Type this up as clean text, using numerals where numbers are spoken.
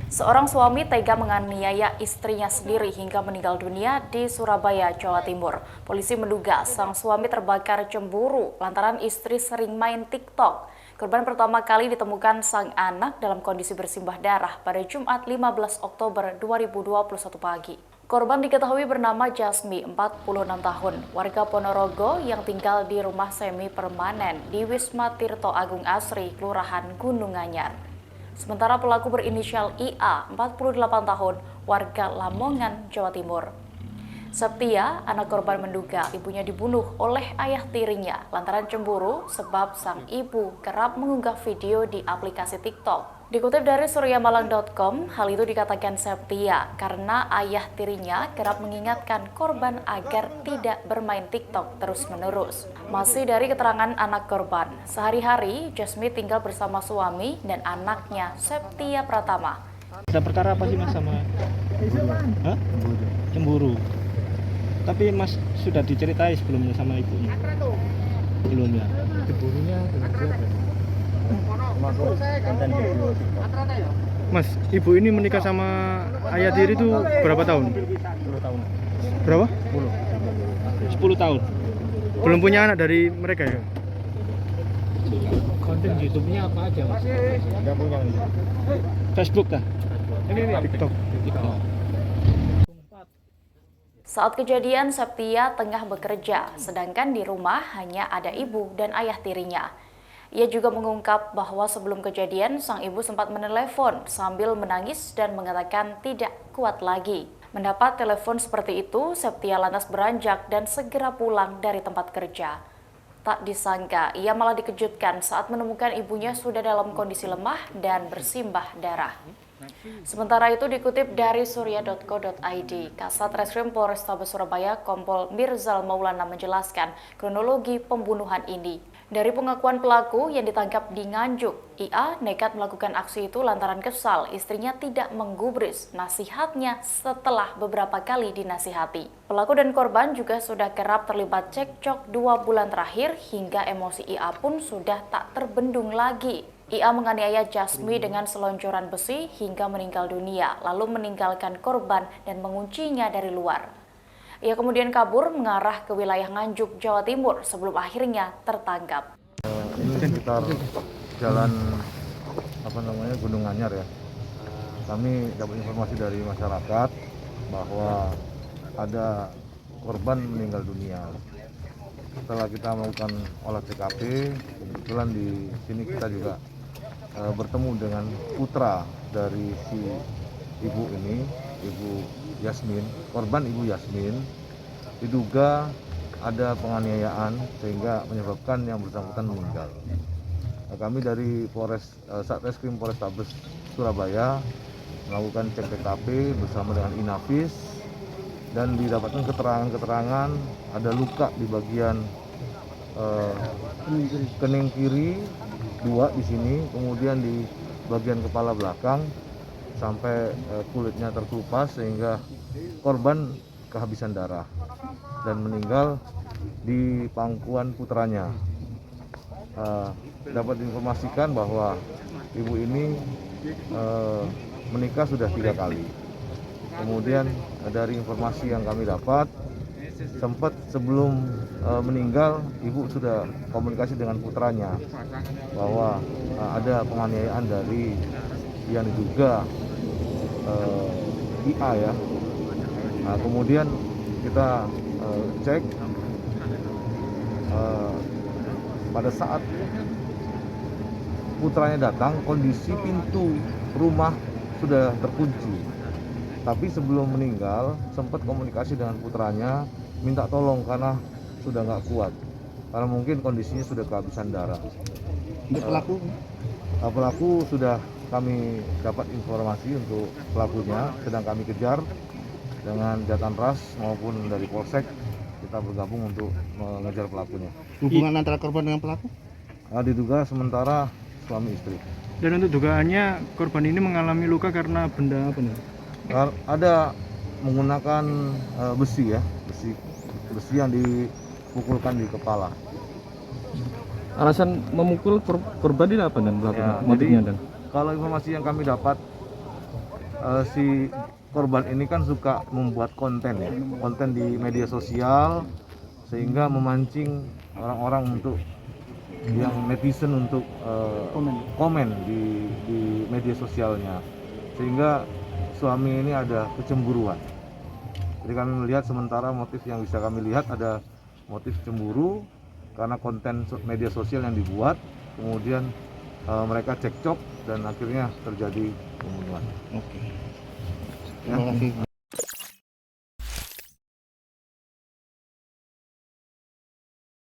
Seorang suami tega menganiaya istrinya sendiri hingga meninggal dunia di Surabaya, Jawa Timur. Polisi menduga sang suami terbakar cemburu lantaran istri sering main TikTok. Korban pertama kali ditemukan sang anak dalam kondisi bersimbah darah pada Jumat 15 Oktober 2021 pagi. Korban diketahui bernama Jasmi, 46 tahun, warga Ponorogo yang tinggal di rumah semi permanen di Wisma Tirto Agung Asri, Kelurahan Gunung Anyar. Sementara pelaku berinisial IA, 48 tahun, warga Lamongan, Jawa Timur. Septia, anak korban menduga ibunya dibunuh oleh ayah tirinya lantaran cemburu sebab sang ibu kerap mengunggah video di aplikasi TikTok. Dikutip dari suryamalang.com, hal itu dikatakan Septia karena ayah tirinya kerap mengingatkan korban agar tidak bermain TikTok terus-menerus. Masih dari keterangan anak korban, sehari-hari Jasmi tinggal bersama suami dan anaknya Septia Pratama. Ada perkara apa sih mas sama Hah? Cemburu. Tapi mas sudah diceritai sebelumnya sama ibunya? Belum ya? Cemburunya konten video TikTok. Mas, ibu ini menikah sama ayah tiri itu berapa tahun? 10 tahun. Berapa? 10. 10 tahun. Belum punya anak dari mereka ya? Konten YouTube-nya apa aja mas? Enggak punya nih. Facebook kah? Ini TikTok. TikTok. Saat kejadian, Septia tengah bekerja, sedangkan di rumah hanya ada ibu dan ayah tirinya. Ia juga mengungkap bahwa sebelum kejadian, sang ibu sempat menelepon sambil menangis dan mengatakan tidak kuat lagi. Mendapat telepon seperti itu, Septia lantas beranjak dan segera pulang dari tempat kerja. Tak disangka, ia malah dikejutkan saat menemukan ibunya sudah dalam kondisi lemah dan bersimbah darah. Sementara itu dikutip dari surya.co.id, Kasat Reskrim Polrestabes Surabaya Kompol Mirzal Maulana menjelaskan kronologi pembunuhan ini. Dari pengakuan pelaku yang ditangkap di Nganjuk, IA nekat melakukan aksi itu lantaran kesal istrinya tidak menggubris nasihatnya setelah beberapa kali dinasihati. Pelaku dan korban juga sudah kerap terlibat cekcok 2 bulan terakhir hingga emosi IA pun sudah tak terbendung lagi. IA menganiaya Jasmi dengan selonjoran besi hingga meninggal dunia, lalu meninggalkan korban dan menguncinya dari luar. Ia kemudian kabur mengarah ke wilayah Nganjuk, Jawa Timur sebelum akhirnya tertangkap. Ini sekitar jalan Gunung Anyar ya. Kami dapat informasi dari masyarakat bahwa ada korban meninggal dunia. Setelah kita melakukan olah TKP, kebetulan di sini kita juga bertemu dengan putra dari si ibu ini, Ibu Yasmin, korban Ibu Yasmin, diduga ada penganiayaan sehingga menyebabkan yang bersangkutan meninggal. Kami dari Satreskrim Polrestabes Surabaya melakukan cek TKP bersama dengan Inafis dan didapatkan keterangan-keterangan ada luka di bagian kening kiri 2 di sini, kemudian di bagian kepala belakang sampai kulitnya terkelupas sehingga korban kehabisan darah dan meninggal di pangkuan putranya. Dapat diinformasikan bahwa ibu ini menikah sudah 3 kali. Kemudian dari informasi yang kami dapat, sempat sebelum meninggal ibu sudah komunikasi dengan putranya bahwa ada penganiayaan dari yang diduga IA ya. Nah, kemudian kita cek pada saat putranya datang kondisi pintu rumah sudah terkunci. Tapi sebelum meninggal sempat komunikasi dengan putranya minta tolong karena sudah nggak kuat, karena mungkin kondisinya sudah kehabisan darah. Untuk Pelaku sudah kami dapat informasi untuk pelakunya, sedang kami kejar dengan Jatan Ras maupun dari Polsek. Kita bergabung untuk mengejar pelakunya. hubungan antara korban dengan pelaku? Diduga sementara suami istri. Dan untuk dugaannya korban ini mengalami luka karena benda apa nih? Ada menggunakan besi ya, besi yang dipukulkan di kepala. Alasan memukul korban ini apa dan Ya, motifnya jadi dan? kalau informasi yang kami dapat, si korban ini kan suka membuat konten ya, konten di media sosial, sehingga memancing orang-orang untuk yang netizen untuk komen di media sosialnya, sehingga suami ini ada kecemburuan. Jadi kami melihat sementara motif yang bisa kami lihat ada motif cemburu karena konten media sosial yang dibuat, kemudian mereka cekcok dan akhirnya terjadi pembunuhan. Oke. Ya. Terima kasih.